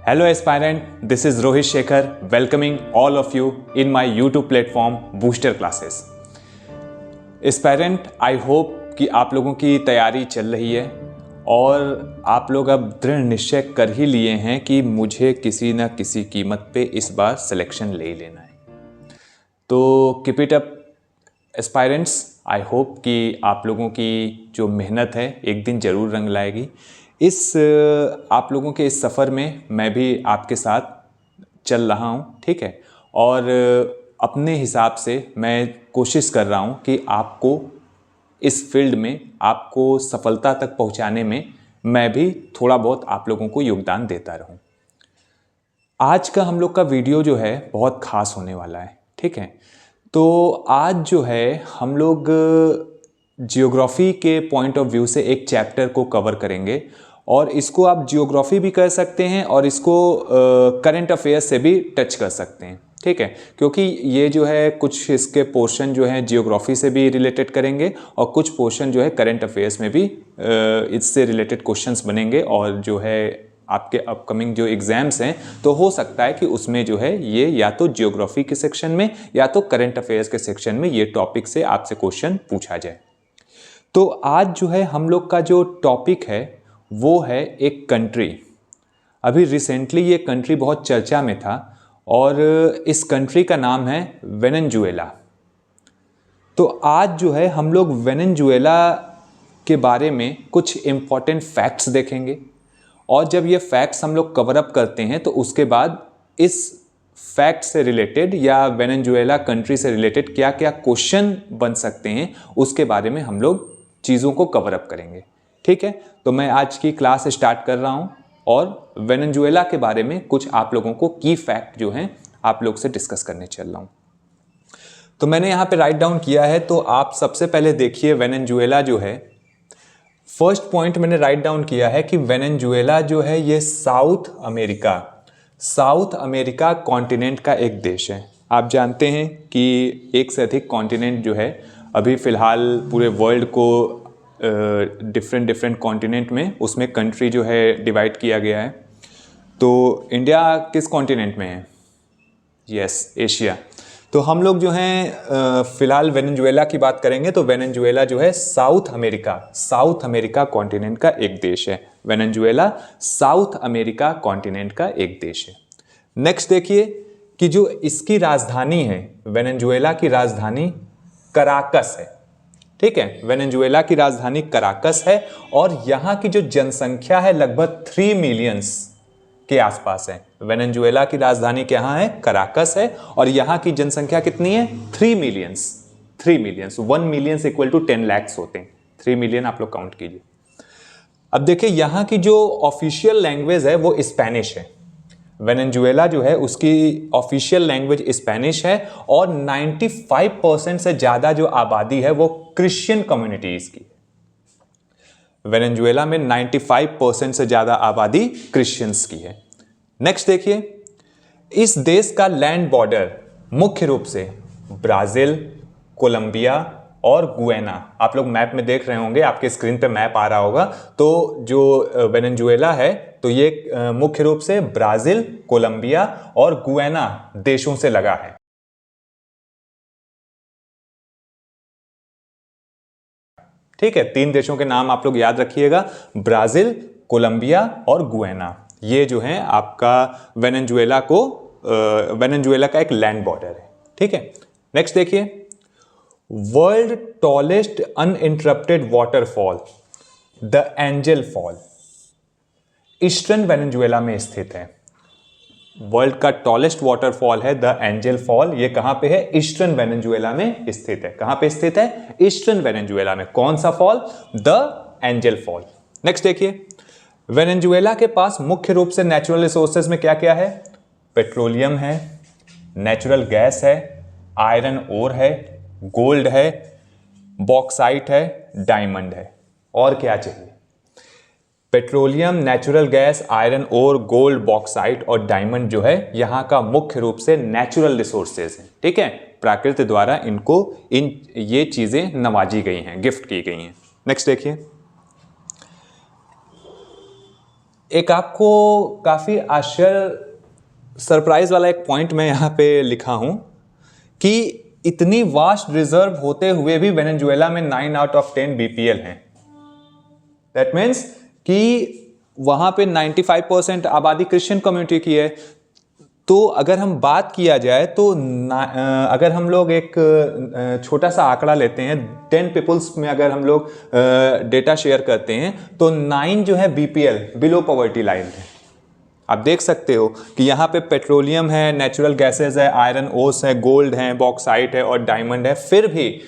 Hello aspirant, this is Rohit Shekhar welcoming all of you in my YouTube platform Booster Classes. Aspirant, I hope कि आप लोगों की तैयारी चल रही है और आप लोग अब दृढ़ निश्चय कर ही लिए हैं कि मुझे किसी न किसी कीमत पे इस बार सिलेक्शन ले ही लेना है। तो keep it up aspirants, I hope कि आप लोगों की जो मेहनत है एक दिन ज़रूर रंग लाएगी। आप लोगों के इस सफ़र में मैं भी आपके साथ चल रहा हूँ, ठीक है। और अपने हिसाब से मैं कोशिश कर रहा हूँ कि आपको इस फील्ड में आपको सफलता तक पहुँचाने में मैं भी थोड़ा बहुत आप लोगों को योगदान देता रहूँ। आज का हम लोग का वीडियो जो है बहुत ख़ास होने वाला है, ठीक है। तो आज जो है हम लोग जियोग्राफी के पॉइंट ऑफ व्यू से एक चैप्टर को कवर करेंगे और इसको आप जियोग्राफी भी कर सकते हैं और इसको करंट अफेयर्स से भी टच कर सकते हैं, ठीक है। क्योंकि ये जो है कुछ इसके पोर्शन जो है जियोग्राफी से भी रिलेटेड करेंगे और कुछ पोर्शन जो है करंट अफेयर्स में भी इससे रिलेटेड क्वेश्चंस बनेंगे और जो है आपके अपकमिंग जो एग्ज़ाम्स हैं तो हो सकता है कि उसमें जो है ये या तो जियोग्राफी के सेक्शन में या तो करंट अफेयर्स के सेक्शन में ये टॉपिक से आपसे क्वेश्चन पूछा जाए। तो आज जो है हम लोग का जो टॉपिक है वो है एक कंट्री। अभी रिसेंटली ये कंट्री बहुत चर्चा में था और इस कंट्री का नाम है वेनेजुएला। तो आज जो है हम लोग वेनेजुएला के बारे में कुछ इम्पॉर्टेंट फैक्ट्स देखेंगे और जब ये फैक्ट्स हम लोग कवर अप करते हैं तो उसके बाद इस फैक्ट से रिलेटेड या वेनेजुएला कंट्री से रिलेटेड क्या क्या क्वेश्चन बन सकते हैं उसके बारे में हम लोग चीज़ों को कवर अप करेंगे, ठीक है। तो मैं आज की क्लास स्टार्ट कर रहा हूं और वेनेजुएला के बारे में कुछ आप लोगों को की फैक्ट जो हैं आप लोग से डिस्कस करने चल रहा हूं। तो मैंने यहाँ पे राइट डाउन किया है, तो आप सबसे पहले देखिए वेनेजुएला जो है, फर्स्ट पॉइंट मैंने राइट डाउन किया है कि वेनेजुएला जो है ये साउथ अमेरिका कॉन्टिनेंट का एक देश है। आप जानते हैं कि एक से अधिक कॉन्टिनेंट जो है अभी फ़िलहाल पूरे वर्ल्ड को डिफरेंट कॉन्टिनेंट में उसमें कंट्री जो है डिवाइड किया गया है। तो इंडिया किस कॉन्टिनेंट में है? Yes, Asia. तो हम लोग जो हैं फ़िलहाल वेनेजुएला की बात करेंगे तो वेनेजुएला जो है साउथ अमेरिका कॉन्टिनेंट का एक देश है। वेनेजुएला साउथ अमेरिका कॉन्टिनेंट का एक देश है। नेक्स्ट देखिए कि जो इसकी राजधानी है, वेनेजुएला की राजधानी कराकस है, ठीक है। वेनेजुएला की राजधानी कराकस है और यहाँ की जो जनसंख्या है लगभग 3 मिलियंस के आसपास है। वेनेजुएला की राजधानी कहाँ है? कराकस है और यहाँ की जनसंख्या कितनी है? 3 millions. 1 millions equal to 10 lakhs होते हैं। 3 मिलियन आप लोग काउंट कीजिए। अब देखिए यहाँ की जो ऑफिशियल लैंग्वेज है वो स्पेनिश है। वेनेजुएला जो है उसकी ऑफिशियल लैंग्वेज स्पेनिश है और 95% से ज़्यादा जो आबादी है वो क्रिश्चियन कम्युनिटीज़ की। वेनेजुएला में 95% से ज़्यादा आबादी क्रिश्चियंस की है। नेक्स्ट देखिए, इस देश का लैंड बॉर्डर मुख्य रूप से ब्राज़ील, कोलंबिया और गुयाना, आप लोग मैप में देख रहे होंगे, आपके स्क्रीन पे मैप आ रहा होगा। तो जो वेनेजुएला है तो ये मुख्य रूप से ब्राज़ील, कोलंबिया और गुयाना देशों से लगा है। ठीक है, 3 देशों के नाम आप लोग याद रखिएगा, ब्राज़ील, कोलंबिया और गुयाना। ये जो है आपका वेनेजुएला का एक लैंड बॉर्डर है, ठीक है। नेक्स्ट देखिए, world tallest uninterrupted waterfall the Angel Falls eastern Venezuela में स्थित है। वर्ल्ड का टॉलेस्ट वाटरफॉल है द एंजल फॉल। ये कहां पे है? ईस्टर्न वेनेजुएला में स्थित है। कहां पे स्थित है? ईस्टर्न वेनेजुएला में। कौन सा fall? The Angel fall. Next देखिए, वेनेजुएला के पास मुख्य रूप से नेचुरल रिसोर्सेज में क्या क्या है? पेट्रोलियम है, नेचुरल गैस है, आयरन ओर है, गोल्ड है, बॉक्साइट है, डायमंड है। और क्या चाहिए? Petroleum, natural gas, iron ore, gold, bauxite और डायमंड जो है यहाँ का मुख्य रूप से नेचुरल रिसोर्सेज हैं, ठीक है। प्रकृति द्वारा ये चीजें नवाजी गई हैं, गिफ्ट की गई हैं। नेक्स्ट देखिए, एक आपको काफ़ी आश्चर्य सरप्राइज वाला एक पॉइंट मैं यहाँ पे लिखा हूँ कि इतनी वास्ट रिजर्व होते हुए भी वेनेजुएला में 9 आउट ऑफ 10 बीपीएल हैं। दैट मीन्स कि वहाँ पे 95% आबादी क्रिश्चियन कम्युनिटी की है। तो अगर हम बात किया जाए तो अगर हम लोग एक छोटा सा आंकड़ा लेते हैं, 10 पीपल्स में अगर हम लोग डेटा शेयर करते हैं तो 9 जो है बीपीएल, बिलो पॉवर्टी लाइन है। आप देख सकते हो कि यहाँ पे पेट्रोलियम है, नेचुरल गैसेस है, आयरन ओर्स है, गोल्ड है, बॉक्साइट है और डायमंड है, फिर भी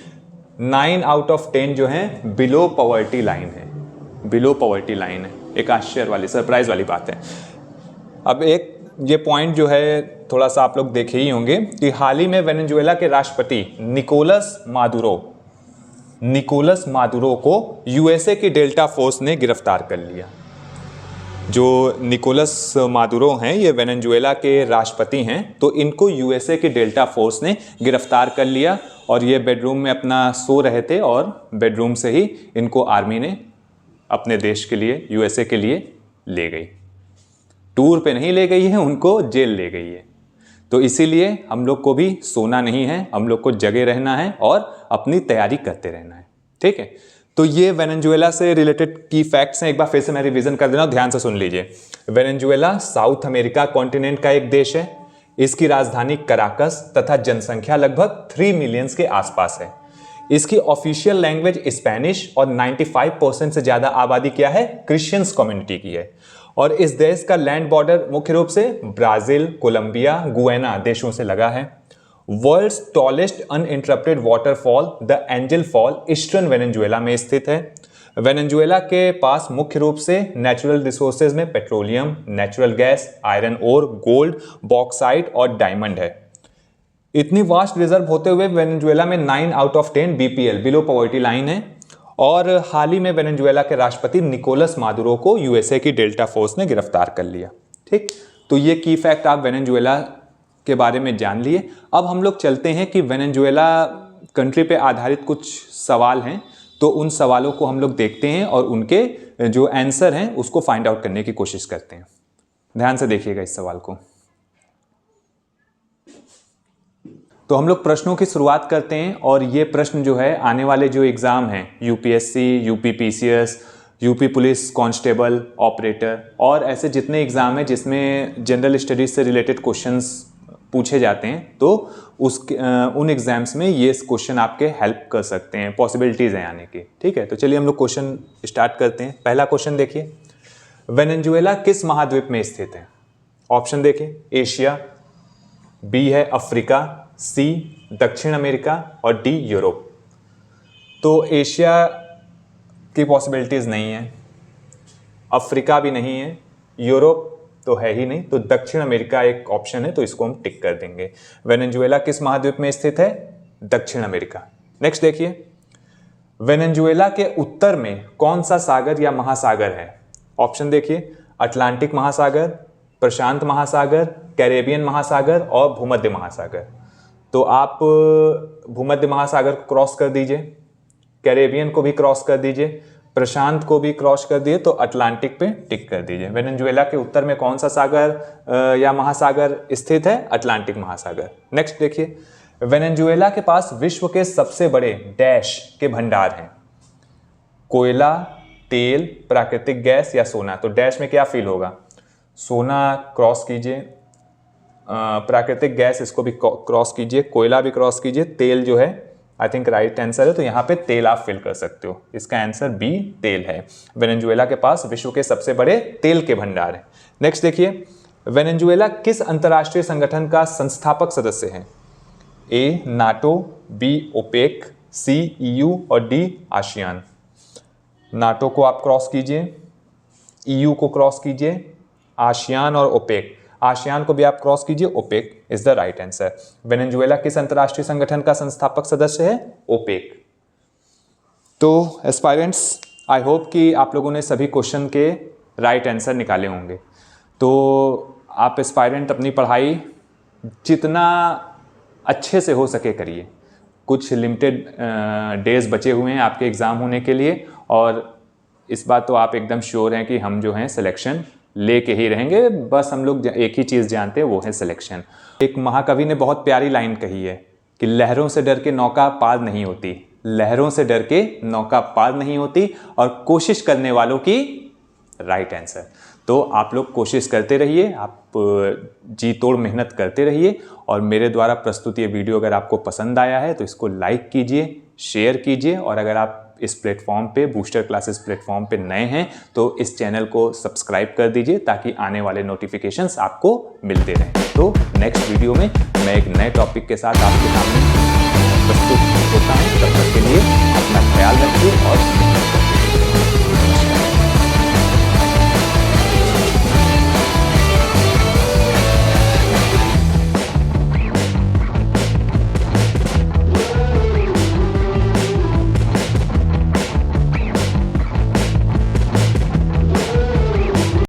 9 आउट ऑफ 10 जो है बिलो पॉवर्टी लाइन है, बिलो पॉवर्टी लाइन है। एक आश्चर्य वाली, सरप्राइज वाली बात है। अब एक ये पॉइंट जो है थोड़ा सा आप लोग देखे ही होंगे कि हाल ही में वेनेजुएला के राष्ट्रपति निकोलस मादुरो को यूएसए की डेल्टा फोर्स ने गिरफ्तार कर लिया। जो निकोलस मादुरो हैं ये वेनेजुएला के राष्ट्रपति हैं, तो इनको यूएसए की डेल्टा फोर्स ने गिरफ्तार कर लिया और ये बेडरूम में अपना सो रहे थे और बेडरूम से ही इनको आर्मी ने अपने देश के लिए, यूएसए के लिए ले गई। टूर पे नहीं ले गई है, उनको जेल ले गई है। तो इसीलिए हम लोग को भी सोना नहीं है, हम लोग को जगे रहना है और अपनी तैयारी करते रहना है। ठीक है, तो ये वेनेजुएला से रिलेटेड की फैक्ट्स हैं। एक बार फिर से मैं रिवीजन कर देना, ध्यान से सुन लीजिए। वेनेजुएला साउथ अमेरिका कॉन्टिनेंट का एक देश है। इसकी राजधानी कराकस तथा जनसंख्या लगभग 3 मिलियन के आसपास है। इसकी ऑफिशियल लैंग्वेज स्पेनिश और 95% से ज्यादा आबादी क्या है, क्रिश्चियंस कम्युनिटी की है। और इस देश का लैंड बॉर्डर मुख्य रूप से ब्राजील, कोलंबिया, गुयाना देशों से लगा है। World's tallest uninterrupted waterfall the Angel Falls eastern Venezuela में स्थित है। वेनेजुएला के पास मुख्य रूप से नेचुरल रिसोर्सेज में petroleum, natural gas, iron ore, gold, bauxite और डायमंड है। इतनी वास्ट रिजर्व होते हुए वेनेजुएला में 9 out of 10 BPL, below poverty line है। और हाल ही में वेनेजुएला के राष्ट्रपति निकोलस मादुरो को यूएसए की डेल्टा फोर्स ने गिरफ्तार कर लिया। ठीक, तो ये की फैक्ट आप वेनेजुएला के बारे में जान लिए। अब हम लोग चलते हैं कि वेनेजुएला कंट्री पे आधारित कुछ सवाल हैं, तो उन सवालों को हम लोग देखते हैं और उनके जो आंसर हैं उसको फाइंड आउट करने की कोशिश करते हैं। ध्यान से देखिएगा इस सवाल को। तो हम लोग प्रश्नों की शुरुआत करते हैं और ये प्रश्न जो है आने वाले जो एग्ज़ाम हैं, UPSC, UP PCS, UP police constable, operator और ऐसे जितने एग्ज़ाम हैं जिसमें जनरल स्टडीज़ से रिलेटेड क्वेश्चंस पूछे जाते हैं, तो उन एग्ज़ाम्स में ये क्वेश्चन आपके हेल्प कर सकते हैं, पॉसिबिलिटीज़ हैं आने की। ठीक है, तो चलिए हम लोग क्वेश्चन स्टार्ट करते हैं। पहला क्वेश्चन देखिए, वेनेजुएला किस महाद्वीप में स्थित है? ऑप्शन देखिए, एशिया, बी है अफ्रीका, सी दक्षिण अमेरिका और डी यूरोप। तो एशिया की पॉसिबिलिटीज नहीं है, अफ्रीका भी नहीं है, यूरोप तो है ही नहीं, तो दक्षिण अमेरिका एक ऑप्शन है, तो इसको हम टिक कर देंगे। वेनेजुएला किस महाद्वीप में स्थित है? दक्षिण अमेरिका। नेक्स्ट देखिए, वेनेजुएला के उत्तर में कौन सा सागर या महासागर है? ऑप्शन देखिए, अटलांटिक महासागर, प्रशांत महासागर, कैरेबियन महासागर और भूमध्य महासागर। तो आप भूमध्य महासागर को क्रॉस कर दीजिए, कैरेबियन को भी क्रॉस कर दीजिए, प्रशांत को भी क्रॉस कर दिए, तो अटलांटिक पे टिक कर दीजिए। वेनेजुएला के उत्तर में कौन सा सागर या महासागर स्थित है? अटलांटिक महासागर। नेक्स्ट देखिए, वेनेजुएला के पास विश्व के सबसे बड़े डैश के भंडार हैं? कोयला, तेल, प्राकृतिक गैस या सोना। तो डैश में क्या फील होगा? सोना क्रॉस कीजिए, प्राकृतिक गैस इसको भी क्रॉस कीजिए, कोयला भी क्रॉस कीजिए, तेल जो है आई थिंक राइट आंसर है, तो यहाँ पे तेल आप फिल कर सकते हो। इसका आंसर बी तेल है। वेनेजुएला के पास विश्व के सबसे बड़े तेल के भंडार हैं। नेक्स्ट देखिए, वेनेजुएला किस अंतर्राष्ट्रीय संगठन का संस्थापक सदस्य है? ए नाटो, बी ओपेक, सी ईयू और डी आसियान। नाटो को आप क्रॉस कीजिए, ईयू को क्रॉस कीजिए, आसियान और ओपेक। आसियान को भी आप क्रॉस कीजिए, OPEC is the right answer. Venezuela किस अंतर्राष्ट्रीय संगठन का संस्थापक सदस्य है? ओपेक। तो एस्पायरेंट्स, आई होप कि आप लोगों ने सभी क्वेश्चन के राइट आंसर निकाले होंगे। तो आप एस्पायरेंट अपनी पढ़ाई जितना अच्छे से हो सके करिए। कुछ लिमिटेड डेज बचे हुए हैं आपके एग्ज़ाम होने के लिए, और इस बात तो आप एकदम श्योर हैं कि हम जो हैं सिलेक्शन लेके ही रहेंगे। बस हम लोग एक ही चीज़ जानते हैं, वो है सिलेक्शन। एक महाकवि ने बहुत प्यारी लाइन कही है कि लहरों से डर के नौका पार नहीं होती, लहरों से डर के नौका पार नहीं होती, और कोशिश करने वालों की राइट आंसर। तो आप लोग कोशिश करते रहिए, आप जी तोड़ मेहनत करते रहिए। और मेरे द्वारा प्रस्तुत ये वीडियो अगर आपको पसंद आया है तो इसको लाइक कीजिए, शेयर कीजिए, और अगर आप इस प्लेटफॉर्म पे, बूस्टर क्लासेस प्लेटफॉर्म पे नए हैं तो इस चैनल को सब्सक्राइब कर दीजिए ताकि आने वाले नोटिफिकेशंस आपको मिलते रहें। तो नेक्स्ट वीडियो में मैं एक नए टॉपिक के साथ आपके सामने प्रस्तुत होता हूँ। तब तक के लिए अपना ख्याल रखिए और